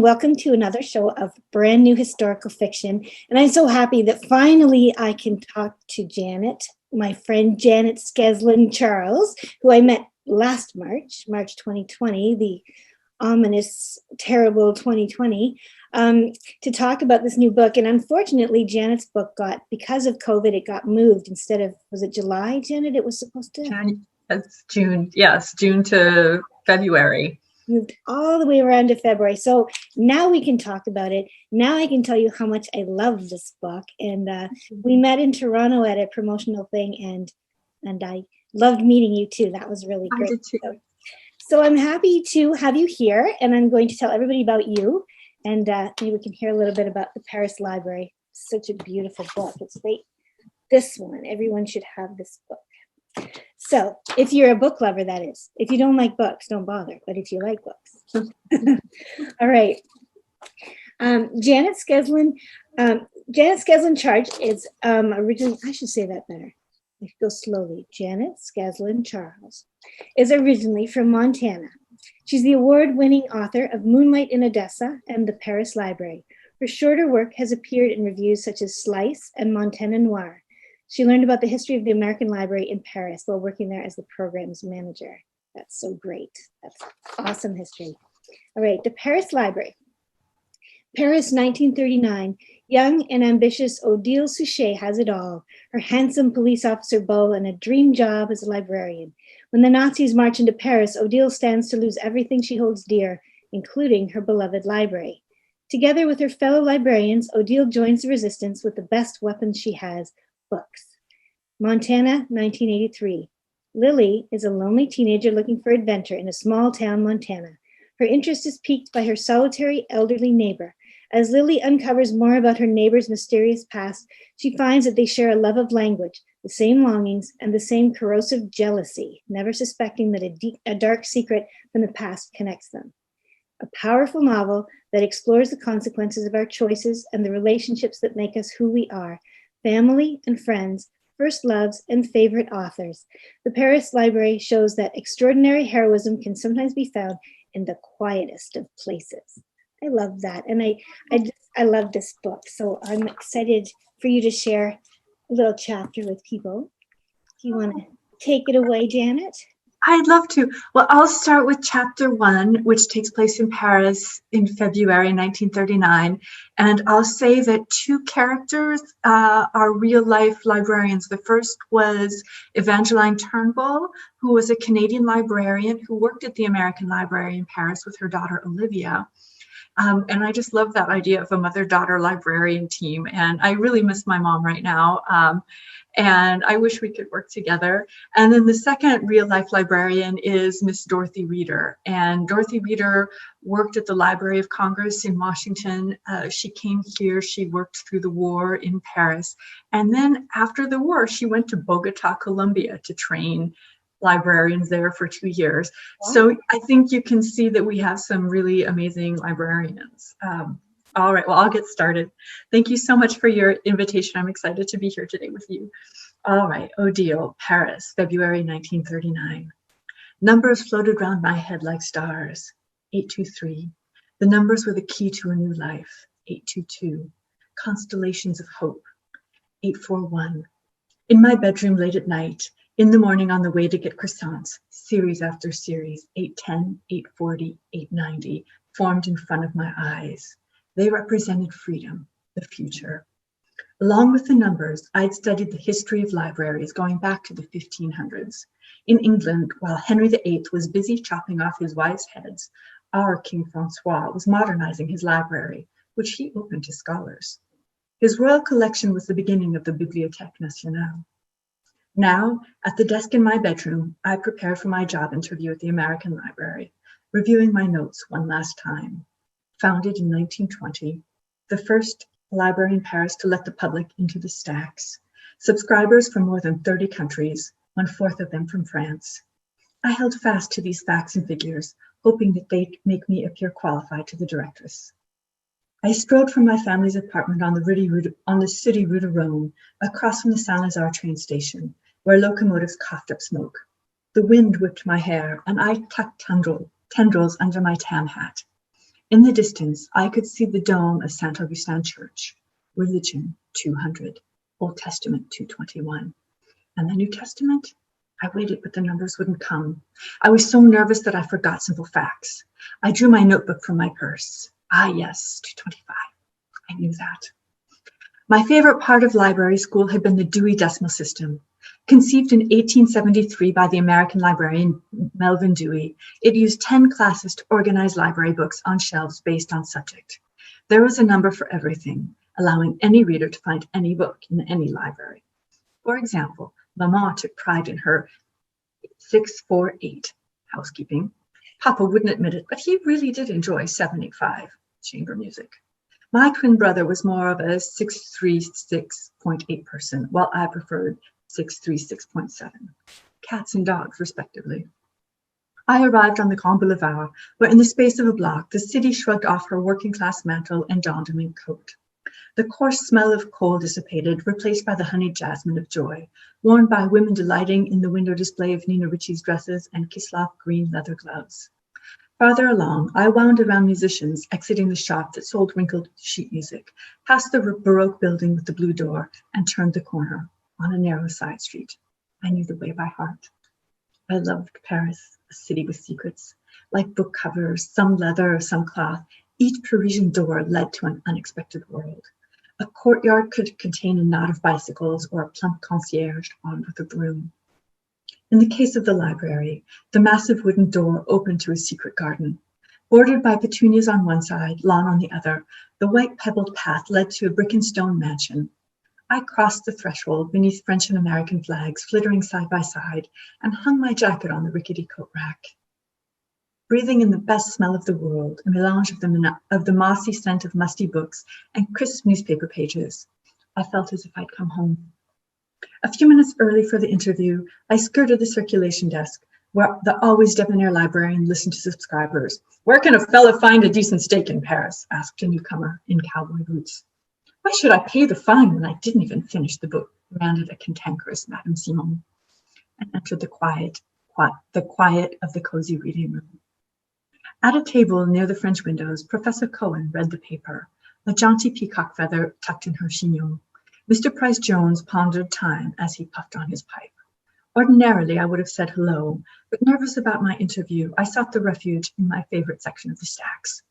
welcome to another show of brand new historical fiction. And I'm so happy that finally I can talk to Janet, my friend Janet Skeslien Charles, who I met last March 2020, the ominous, terrible 2020, to talk about this new book. And unfortunately, Janet's book because of COVID, it got moved instead of, was it July, Janet? It was supposed to? It's June. Yes, June to February. Moved all the way around to February. So now we can talk about it. Now I can tell you how much I love this book. And we met in Toronto at a promotional thing, and I loved meeting you too. That was really great. I did too. So I'm happy to have you here, and I'm going to tell everybody about you, and maybe we can hear a little bit about the Paris Library. Such a beautiful book. It's great. This one, everyone should have this book. So if you're a book lover, that is. If you don't like books, don't bother. But if you like books. All right. Janet Skeslien Charles is originally, I should say that better. I should go slowly. Janet Skeslien Charles is originally from Montana. She's the award-winning author of Moonlight in Odessa and the Paris Library. Her shorter work has appeared in reviews such as Slice and Montana Noir. She learned about the history of the American Library in Paris while working there as the program's manager. That's so great. That's awesome history. All right, the Paris Library. Paris, 1939. Young and ambitious Odile Souchet has it all. Her handsome police officer beau and a dream job as a librarian. When the Nazis march into Paris, Odile stands to lose everything she holds dear, including her beloved library. Together with her fellow librarians, Odile joins the resistance with the best weapons she has, books. Montana, 1983. Lily is a lonely teenager looking for adventure in a small town, Montana. Her interest is piqued by her solitary elderly neighbor. As Lily uncovers more about her neighbor's mysterious past, she finds that they share a love of language, the same longings, and the same corrosive jealousy, never suspecting that a dark secret from the past connects them. A powerful novel that explores the consequences of our choices and the relationships that make us who we are. Family and friends, first loves, and favorite authors. The Paris Library shows that extraordinary heroism can sometimes be found in the quietest of places. I love that. And I love this book. So I'm excited for you to share a little chapter with people. Do you want to take it away, Janet? I'd love to. Well, I'll start with chapter 1, which takes place in Paris in February 1939. And I'll say that 2 characters are real-life librarians. The first was Evangeline Turnbull, who was a Canadian librarian who worked at the American Library in Paris with her daughter, Olivia. And I just love that idea of a mother-daughter librarian team. And I really miss my mom right now. And I wish we could work together. And then the second real-life librarian is Miss Dorothy Reeder. And Dorothy Reeder worked at the Library of Congress in Washington. She came here, she worked through the war in Paris. And then after the war, she went to Bogota, Colombia to train librarians there for 2 years. Wow. So I think you can see that we have some really amazing librarians. All right, well, I'll get started. Thank you so much for your invitation. I'm excited to be here today with you. All right, Odile, Paris, February 1939. Numbers floated round my head like stars. 823. The numbers were the key to a new life. 822. Constellations of hope. 841. In my bedroom late at night, in the morning on the way to get croissants, series after series, 810, 840, 890, formed in front of my eyes. They represented freedom, the future. Along with the numbers, I'd studied the history of libraries going back to the 1500s. In England, while Henry VIII was busy chopping off his wives' heads, our King Francois was modernizing his library, which he opened to scholars. His royal collection was the beginning of the Bibliothèque Nationale. Now, at the desk in my bedroom, I prepared for my job interview at the American Library, reviewing my notes one last time. Founded in 1920, the first library in Paris to let the public into the stacks. Subscribers from more than 30 countries, 1/4 of them from France. I held fast to these facts and figures, hoping that they'd make me appear qualified to the directress. I strolled from my family's apartment on the city Rue de Rome, across from the Saint-Lazare train station, where locomotives coughed up smoke. The wind whipped my hair, and I tucked tendrils under my tam hat. In the distance, I could see the dome of Saint Augustin Church. Religion, 200. Old Testament, 221. And the New Testament? I waited, but the numbers wouldn't come. I was so nervous that I forgot simple facts. I drew my notebook from my purse. Ah, yes, 225. I knew that. My favorite part of library school had been the Dewey Decimal System. Conceived in 1873 by the American librarian Melvin Dewey, it used 10 classes to organize library books on shelves based on subject. There was a number for everything, allowing any reader to find any book in any library. For example, Maman took pride in her 648, housekeeping. Papa wouldn't admit it, but he really did enjoy 785, chamber music. My twin brother was more of a 636.8 person, while I preferred 636.7, cats and dogs, respectively. I arrived on the Grand Boulevard, where in the space of a block, the city shrugged off her working-class mantle and donned a mink coat. The coarse smell of coal dissipated, replaced by the honeyed jasmine of joy, worn by women delighting in the window display of Nina Ricci's dresses and Kisloff green leather gloves. Farther along, I wound around musicians exiting the shop that sold wrinkled sheet music, past the Baroque building with the blue door, and turned the corner on a narrow side street. I knew the way by heart. I loved Paris, a city with secrets. Like book covers, some leather, some cloth, each Parisian door led to an unexpected world. A courtyard could contain a knot of bicycles or a plump concierge armed with a broom. In the case of the library, the massive wooden door opened to a secret garden. Bordered by petunias on one side, lawn on the other, the white pebbled path led to a brick and stone mansion. I crossed the threshold beneath French and American flags flittering side by side and hung my jacket on the rickety coat rack. Breathing in the best smell of the world, a melange of the mossy scent of musty books and crisp newspaper pages, I felt as if I'd come home. A few minutes early for the interview, I skirted the circulation desk, where the always debonair librarian listened to subscribers. "Where can a fellow find a decent steak in Paris?" asked a newcomer in cowboy boots. "Why should I pay the fine when I didn't even finish the book?" demanded a cantankerous Madame Simon, and entered the quiet of the cozy reading room. At a table near the French windows, Professor Cohen read the paper, a jaunty peacock feather tucked in her chignon. Mr. Price Jones pondered time as he puffed on his pipe. Ordinarily, I would have said hello, but nervous about my interview, I sought the refuge in my favorite section of the stacks.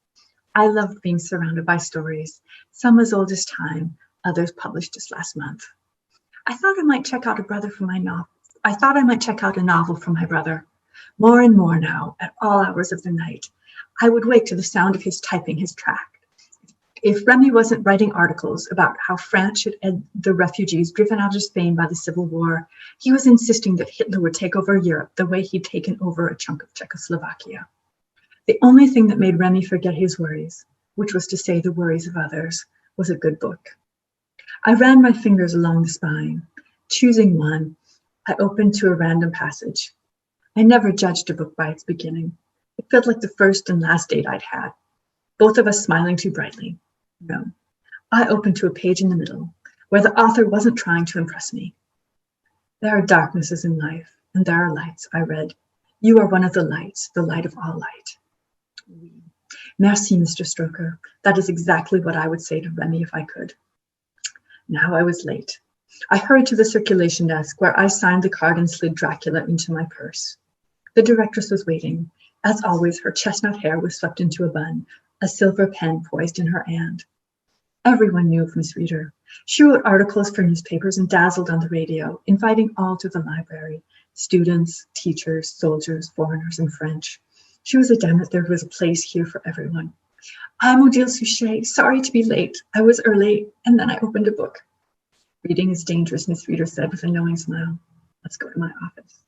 I loved being surrounded by stories, some as old as time, others published just last month. I thought I might check out a novel from my brother. More and more now, at all hours of the night, I would wake to the sound of his typing his tract. If Remy wasn't writing articles about how France should end the refugees driven out of Spain by the Civil War, he was insisting that Hitler would take over Europe the way he'd taken over a chunk of Czechoslovakia. The only thing that made Remy forget his worries, which was to say the worries of others, was a good book. I ran my fingers along the spine. Choosing one, I opened to a random passage. I never judged a book by its beginning. It felt like the first and last date I'd had, both of us smiling too brightly. No, I opened to a page in the middle, where the author wasn't trying to impress me. "There are darknesses in life, and there are lights," I read. "You are one of the lights, the light of all light." Oui. Merci, Mr. Stroker. That is exactly what I would say to Remy if I could. Now I was late. I hurried to the circulation desk, where I signed the card and slid Dracula into my purse. The directress was waiting. As always, her chestnut hair was swept into a bun, a silver pen poised in her hand. Everyone knew of Miss Reader. She wrote articles for newspapers and dazzled on the radio, inviting all to the library, students, teachers, soldiers, foreigners, and French. She was a dame that there was a place here for everyone. "I'm Odile Suchet. Sorry to be late. I was early, and then I opened a book." "Reading is dangerous," Miss Reader said with a knowing smile. "Let's go to my office."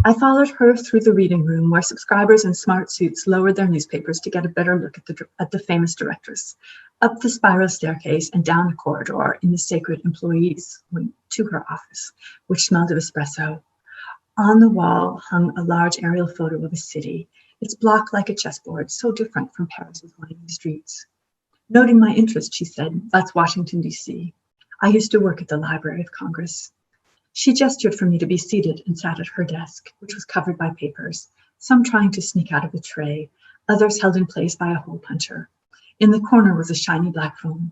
I followed her through the reading room, where subscribers in smart suits lowered their newspapers to get a better look at the famous directress, up the spiral staircase and down the corridor in the sacred employees wing to her office, which smelled of espresso. On the wall hung a large aerial photo of a city, its block like a chessboard, so different from Paris's winding streets. Noting my interest, she said, "That's Washington, D.C. I used to work at the Library of Congress." She gestured for me to be seated and sat at her desk, which was covered by papers, some trying to sneak out of a tray, others held in place by a hole puncher. In the corner was a shiny black phone.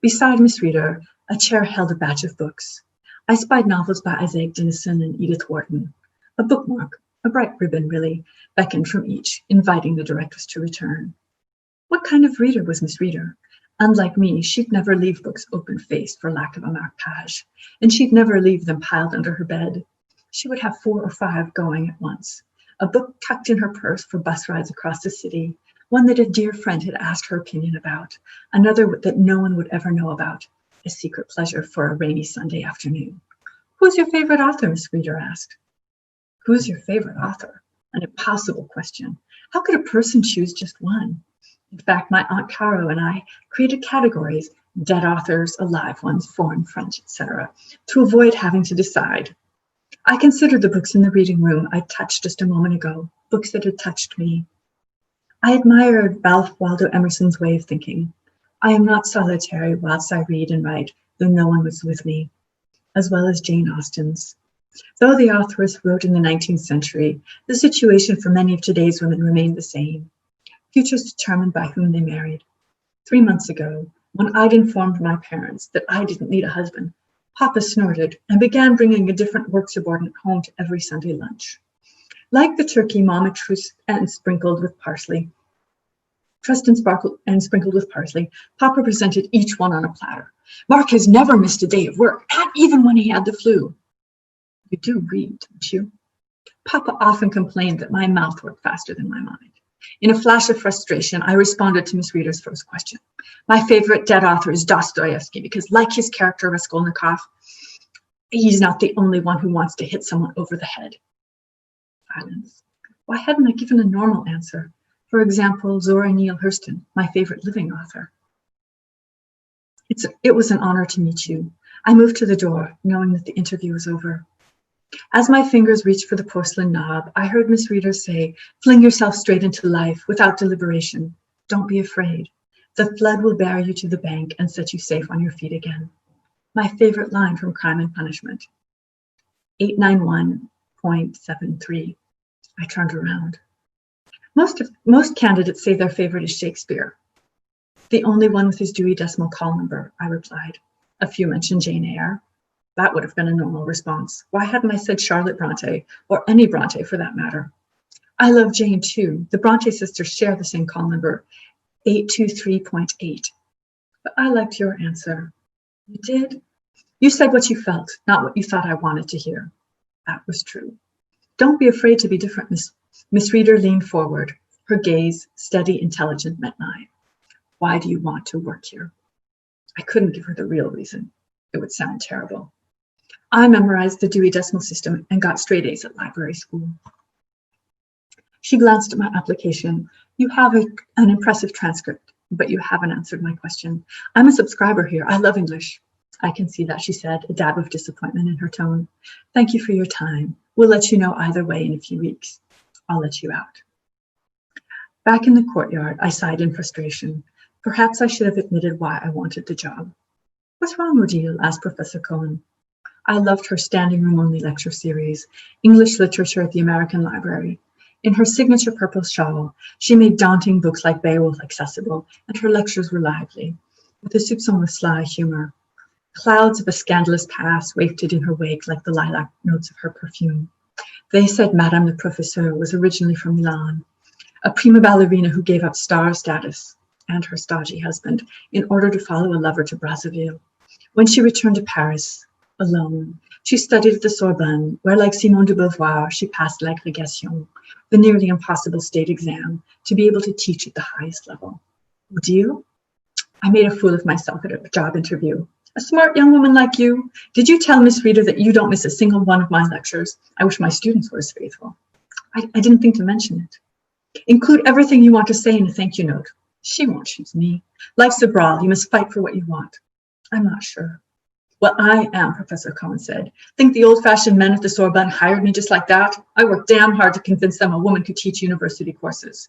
Beside Miss Reader, a chair held a batch of books. I spied novels by Isaac Dinesen and Edith Wharton. A bookmark, a bright ribbon really, beckoned from each, inviting the directress to return. What kind of reader was Miss Reader? Unlike me, she'd never leave books open-faced for lack of a marque-page, and she'd never leave them piled under her bed. She would have 4 or 5 going at once. A book tucked in her purse for bus rides across the city, one that a dear friend had asked her opinion about, another that no one would ever know about, a secret pleasure for a rainy Sunday afternoon. Who's your favorite author? Miss Reader asked. Who's your favorite author? An impossible question. How could a person choose just one? In fact, my Aunt Caro and I created categories, dead authors, alive ones, foreign, French, etc., to avoid having to decide. I considered the books in the reading room I touched just a moment ago, books that had touched me. I admired Ralph Waldo Emerson's way of thinking. I am not solitary whilst I read and write, though no one was with me, as well as Jane Austen's. Though the authoress wrote in the 19th century, the situation for many of today's women remained the same. Futures determined by whom they married. 3 months ago, when I'd informed my parents that I didn't need a husband, Papa snorted and began bringing a different work subordinate home to every Sunday lunch. Like the turkey Mama trussed and sprinkled with parsley, Papa presented each one on a platter. Mark has never missed a day of work, not even when he had the flu. You do read, don't you? Papa often complained that my mouth worked faster than my mind. In a flash of frustration, I responded to Miss Reader's first question. My favorite dead author is Dostoevsky because, like his character Raskolnikov, he's not the only one who wants to hit someone over the head. Silence. Why hadn't I given a normal answer? For example, Zora Neale Hurston, my favorite living author. It was an honor to meet you. I moved to the door, knowing that the interview was over. As my fingers reached for the porcelain knob, I heard Miss Reader say, fling yourself straight into life without deliberation. Don't be afraid. The flood will bear you to the bank and set you safe on your feet again. My favorite line from Crime and Punishment. 891.73. I turned around. Most candidates say their favorite is Shakespeare. The only one with his Dewey Decimal Call number, I replied. A few mentioned Jane Eyre. That would have been a normal response. Why hadn't I said Charlotte Bronte, or any Bronte for that matter? I love Jane too. The Bronte sisters share the same call number, 823.8. But I liked your answer. You did? You said what you felt, not what you thought I wanted to hear. That was true. Don't be afraid to be different, Miss Reader leaned forward. Her gaze, steady, intelligent, met mine. Why do you want to work here? I couldn't give her the real reason. It would sound terrible. I memorized the Dewey Decimal System and got straight A's at library school. She glanced at my application. You have an impressive transcript, but you haven't answered my question. I'm a subscriber here. I love English. I can see that, she said, a dab of disappointment in her tone. Thank you for your time. We'll let you know either way in a few weeks. I'll let you out. Back in the courtyard, I sighed in frustration. Perhaps I should have admitted why I wanted the job. What's wrong, Odile? Asked Professor Cohen. I loved her standing room only lecture series, English Literature at the American Library. In her signature purple shawl, she made daunting books like Beowulf accessible, and her lectures were lively, with a soupçon of sly humor. Clouds of a scandalous past wafted in her wake like the lilac notes of her perfume. They said Madame the Professeur was originally from Milan, a prima ballerina who gave up star status and her stodgy husband in order to follow a lover to Brazzaville. When she returned to Paris, alone, she studied at the Sorbonne, where, like Simone de Beauvoir, she passed l'agrégation, the nearly impossible state exam, to be able to teach at the highest level. Odile? I made a fool of myself at a job interview. A smart young woman like you. Did you tell Miss Reader that you don't miss a single one of my lectures? I wish my students were as faithful. I didn't think to mention it. Include everything you want to say in a thank you note. She won't choose me. Life's a brawl. You must fight for what you want. I'm not sure. Well, I am, Professor Cohen said. Think the old-fashioned men at the Sorbonne hired me just like that? I worked damn hard to convince them a woman could teach university courses.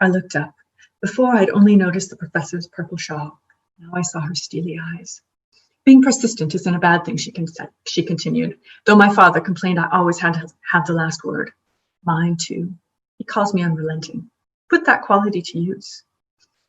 I looked up. Before, I'd only noticed the professor's purple shawl. Now I saw her steely eyes. Being persistent isn't a bad thing, she continued, though my father complained I always had to have the last word. Mine, too. He calls me unrelenting. Put that quality to use.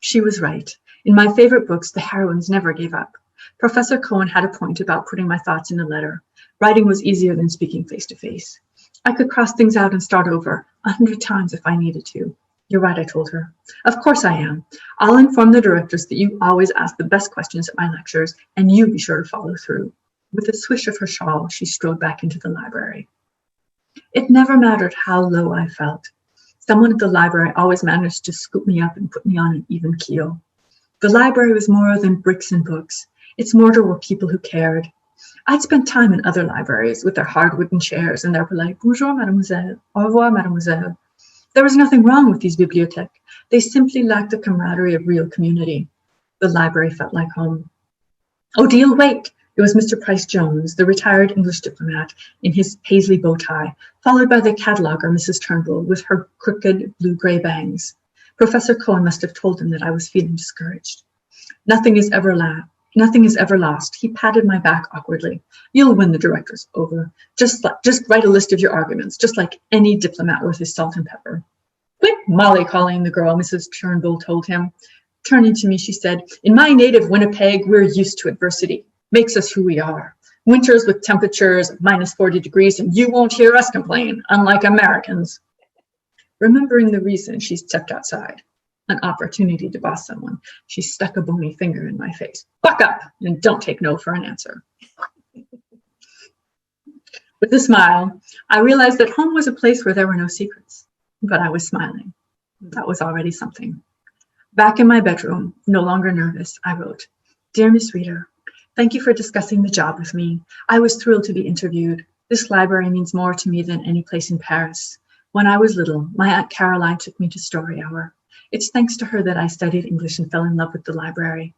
She was right. In my favorite books, the heroines never gave up. Professor Cohen had a point about putting my thoughts in a letter. Writing was easier than speaking face to face. I could cross things out and start over 100 times if I needed to. You're right, I told her. Of course I am. I'll inform the directors that you always ask the best questions at my lectures, and you be sure to follow through. With a swish of her shawl, she strode back into the library. It never mattered how low I felt. Someone at the library always managed to scoop me up and put me on an even keel. The library was more than bricks and books. Its mortar were people who cared. I'd spent time in other libraries with their hard wooden chairs and their polite bonjour, mademoiselle, au revoir, mademoiselle. There was nothing wrong with these bibliothèques. They simply lacked the camaraderie of real community. The library felt like home. Odile, wait! It was Mr. Price Jones, the retired English diplomat, in his paisley bow tie, followed by the cataloguer, Mrs. Turnbull, with her crooked blue-gray bangs. Professor Cohen must have told him that I was feeling discouraged. Nothing is ever lost. He patted my back awkwardly. You'll win the directors over. Just write a list of your arguments, just like any diplomat worth his salt and pepper. Quit mollycoddling the girl, Mrs. Turnbull told him. Turning to me, she said, in my native Winnipeg, we're used to adversity. Makes us who we are. Winters with temperatures of minus 40 degrees, and you won't hear us complain, unlike Americans. Remembering the reason, she stepped outside. An opportunity to boss someone. She stuck a bony finger in my face. Buck up and don't take no for an answer. With a smile, I realized that home was a place where there were no secrets, but I was smiling. That was already something. Back in my bedroom, no longer nervous, I wrote, Dear Miss Reader, thank you for discussing the job with me. I was thrilled to be interviewed. This library means more to me than any place in Paris. When I was little, my Aunt Caroline took me to Story Hour. It's thanks to her that I studied English and fell in love with the library.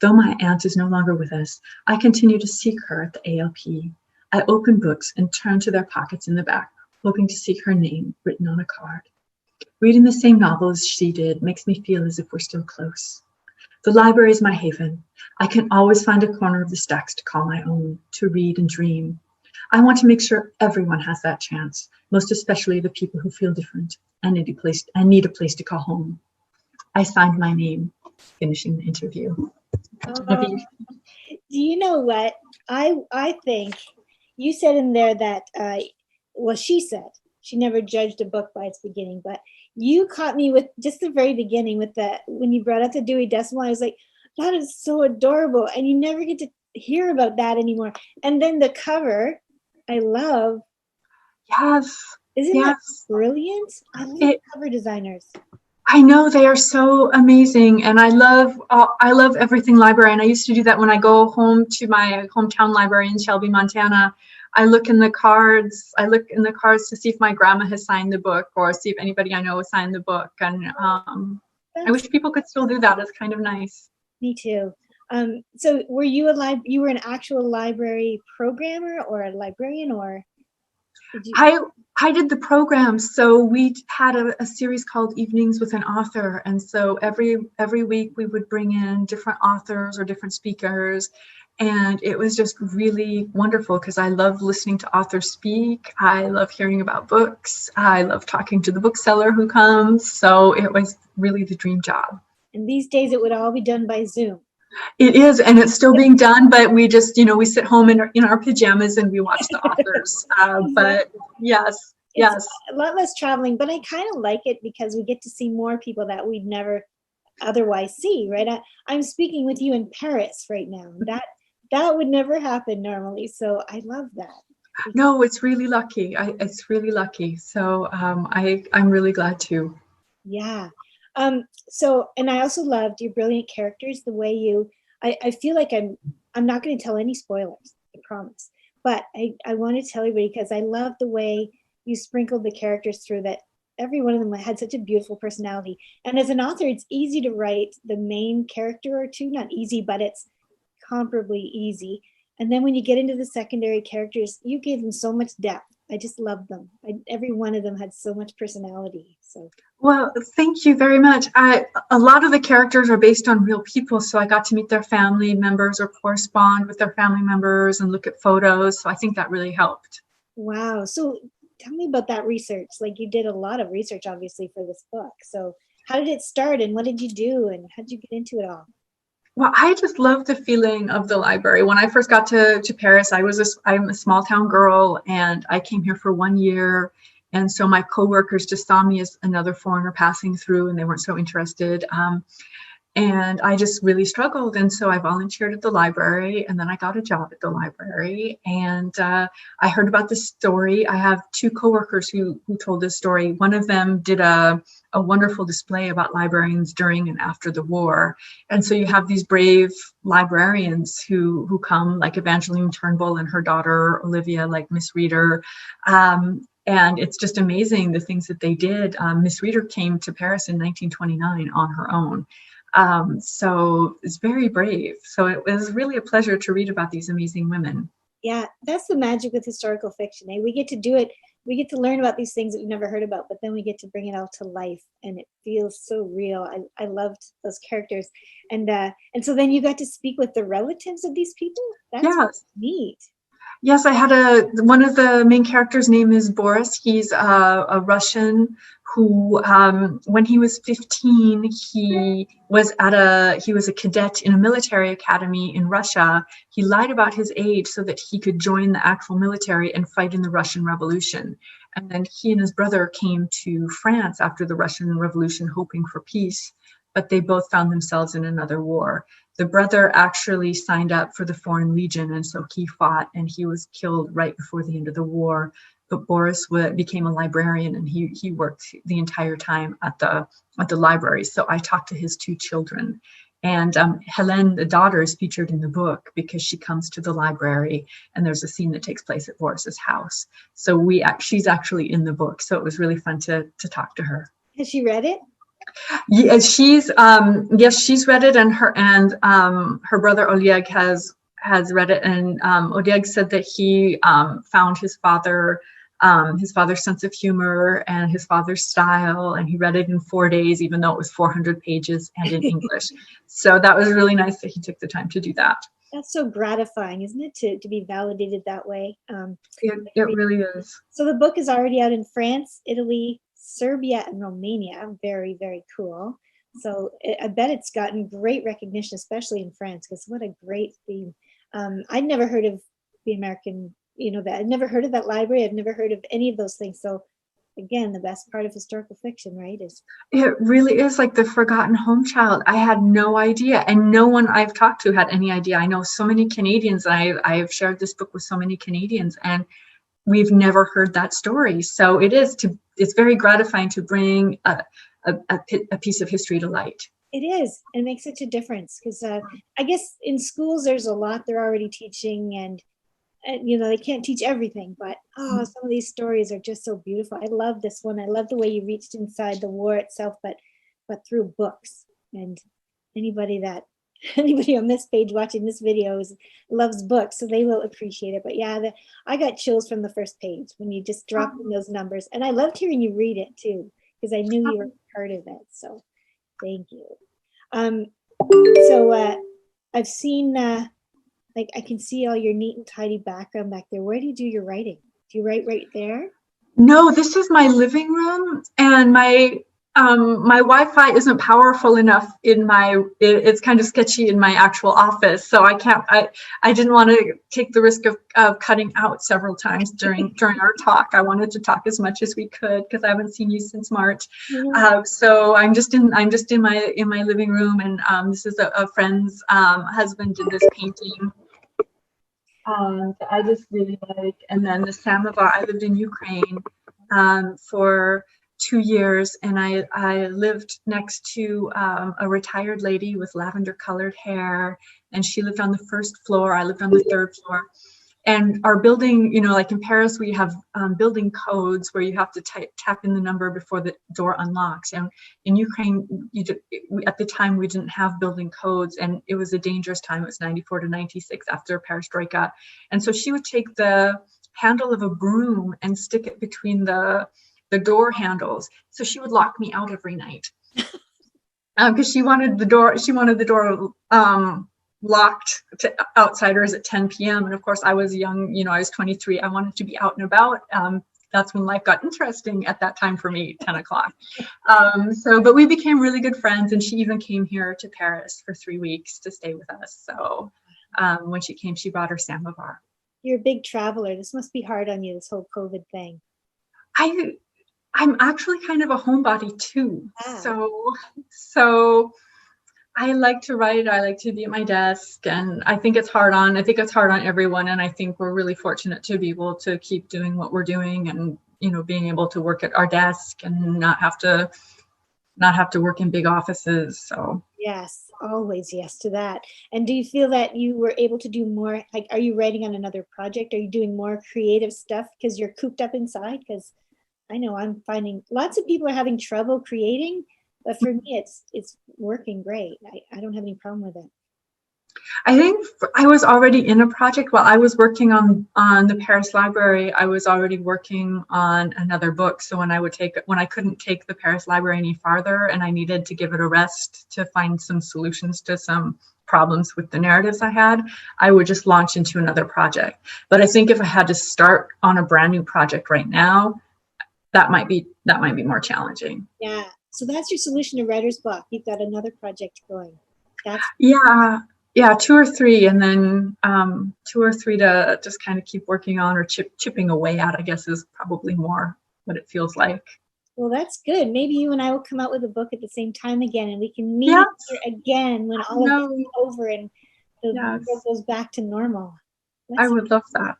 Though my aunt is no longer with us, I continue to seek her at the ALP. I open books and turn to their pockets in the back, hoping to see her name written on a card. Reading the same novel as she did makes me feel as if we're still close. The library is my haven. I can always find a corner of the stacks to call my own, to read and dream. I want to make sure everyone has that chance, most especially the people who feel different and need a place to call home. I signed my name, finishing the interview. Do you know what? I think you said in there that, she said she never judged a book by its beginning, but you caught me with just the very beginning with when you brought up the Dewey Decimal. I was like, that is so adorable. And you never get to hear about that anymore. And then the cover, I love. Yes. Isn't that brilliant? I love cover designers. I know, they are so amazing, and I love everything library. And I used to do that when I go home to my hometown library in Shelby, Montana. I look in the cards. To see if my grandma has signed the book, or see if anybody I know has signed the book. And I wish people could still do that. It's kind of nice. Me too. So were you you were an actual library programmer or a librarian, or? I did the program. So we had a series called Evenings with an Author. And so every week we would bring in different authors or different speakers. And it was just really wonderful because I love listening to authors speak. I love hearing about books. I love talking to the bookseller who comes. So it was really the dream job. And these days it would all be done by Zoom. It is, and it's still being done, but we just, we sit home in our pajamas and we watch the authors. But yes. A lot less traveling, but I kind of like it because we get to see more people that we'd never otherwise see, right? I'm speaking with you in Paris right now. That would never happen normally, so I love that. No, it's really lucky. It's really lucky. So I'm really glad too. Yeah. So, and I also loved your brilliant characters, the way I feel like I'm not going to tell any spoilers, I promise, but I want to tell everybody because I love the way you sprinkled the characters through that. Every one of them had such a beautiful personality. And as an author, it's easy to write the main character or two, not easy, but it's comparably easy. And then when you get into the secondary characters, you gave them so much depth. I just loved them. Every one of them had so much personality. So. Well, thank you very much. A lot of the characters are based on real people, so I got to meet their family members or correspond with their family members and look at photos. So I think that really helped. Wow. So tell me about that research. Like, you did a lot of research, obviously, for this book. So how did it start and what did you do and how did you get into it all? Well, I just love the feeling of the library. When I first got to Paris, I'm a small town girl, and I came here for 1 year. And so my coworkers just saw me as another foreigner passing through, and they weren't so interested. And I just really struggled. And so I volunteered at the library, and then I got a job at the library. And I heard about this story. I have two coworkers who told this story. One of them did a wonderful display about librarians during and after the war. And so you have these brave librarians who come, like Evangeline Turnbull and her daughter Olivia, like Miss Reader. And it's just amazing the things that they did. Miss Reader came to Paris in 1929 on her own. So it's very brave. So it was really a pleasure to read about these amazing women. Yeah, that's the magic with historical fiction. Eh? We get to do it. We get to learn about these things that we've never heard about, but then we get to bring it all to life, and it feels so real. I loved those characters, and so then you got to speak with the relatives of these people. That's neat. Yes, I had one of the main characters' name is Boris. He's a Russian who, when he was 15, he was a cadet in a military academy in Russia. He lied about his age so that he could join the actual military and fight in the Russian Revolution. And then he and his brother came to France after the Russian Revolution, hoping for peace, but they both found themselves in another war. The brother actually signed up for the Foreign Legion, and so he fought, and he was killed right before the end of the war. But Boris became a librarian, and he worked the entire time at the library. So I talked to his two children, and Helene, the daughter, is featured in the book because she comes to the library, and there's a scene that takes place at Boris's house. So she's actually in the book. So it was really fun to talk to her. Has she read it? Yeah, she's read it, and her brother Oleg has read it, and Oleg said that he found his father's sense of humor and his father's style, and he read it in 4 days, even though it was 400 pages and in English. So that was really nice that he took the time to do that. That's so gratifying, isn't it, to be validated that way? It really is. So the book is already out in France, Italy, Serbia, and Romania. Very, very cool. So I bet it's gotten great recognition, especially in France, because what a great theme. I'd never heard of the American, that I'd never heard of that library. I've never heard of any of those things. So again, the best part of historical fiction, right? It really is like the forgotten home child. I had no idea, and no one I've talked to had any idea. I know so many Canadians, and I have shared this book with so many Canadians, and we've never heard that story. So it's very gratifying to bring a piece of history to light. It is. It makes such a difference because I guess in schools there's a lot they're already teaching, and they can't teach everything, but some of these stories are just so beautiful. I love this one. I love the way you reached inside the war itself, but through books. And anybody on this page watching this video loves books, so they will appreciate it. But yeah, I got chills from the first page when you just dropped in those numbers, and I loved hearing you read it too because I knew you were part of it. So thank you. I've seen I can see all your neat and tidy background back there. Where do you do your writing? Do you write right there? No, this is my living room, and my Wi-Fi isn't powerful enough it's kind of sketchy in my actual office. So I didn't want to take the risk of cutting out several times during our talk. I wanted to talk as much as we could because I haven't seen you since March. Mm-hmm. So I'm just in my living room, and this is a friend's husband did this painting. I just really like, and then the samovar. I lived in Ukraine for 2 years, and I lived next to a retired lady with lavender colored hair, and she lived on the first floor. I lived on the third floor. And our building, like in Paris, we have building codes where you have to tap in the number before the door unlocks. And in Ukraine, at the time, we didn't have building codes, and it was a dangerous time. It was 94 to 96 after Perestroika. And so she would take the handle of a broom and stick it between the door handles. So she would lock me out every night because she wanted the door locked to outsiders at 10 p.m. And of course I was young, I was 23. I wanted to be out and about that's when life got interesting at that time for me, 10 o'clock. But we became really good friends, and she even came here to Paris for 3 weeks to stay with us. So when she came, she brought her samovar. You're a big traveler. This must be hard on you, this whole COVID thing. I'm actually kind of a homebody too. Ah. So I like to write. I like to be at my desk, and I think it's hard on everyone. And I think we're really fortunate to be able to keep doing what we're doing, and being able to work at our desk and not have to work in big offices. So Yes, always yes to that. And do you feel that you were able to do more? Like, are you writing on another project? Are you doing more creative stuff because you're cooped up inside? Because I know I'm finding lots of people are having trouble creating, but for me, it's working great. I don't have any problem with it. I think I was already in a project while I was working on the Paris Library. I was already working on another book. So when I couldn't take the Paris Library any farther, and I needed to give it a rest to find some solutions to some problems with the narratives I had, I would just launch into another project. But I think if I had to start on a brand new project right now, that might be more challenging. Yeah. So that's your solution to writer's block. You've got another project going. That's Yeah, 2 or 3, and then 2 or 3 to just kind of keep working on, or chipping away at, I guess, is probably more what it feels like. well, that's good. Maybe you and I will come out with a book at the same time again, and we can meet Yes. here again when all of this is over and the Yes. world goes back to normal. I would love that.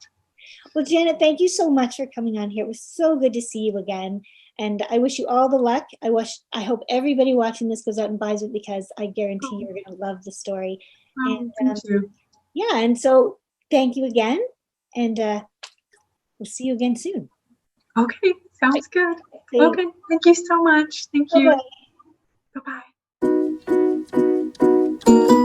Well, Janet, thank you so much for coming on here. It was so good to see you again. And I wish you all the luck. I hope everybody watching this goes out and buys it, because I guarantee you're going to love the story. And Thank you. yeah, and so thank you again. And we'll see you again soon. Okay, sounds good. Thanks. Okay, thank you so much. Thank you. Bye-bye. Bye-bye.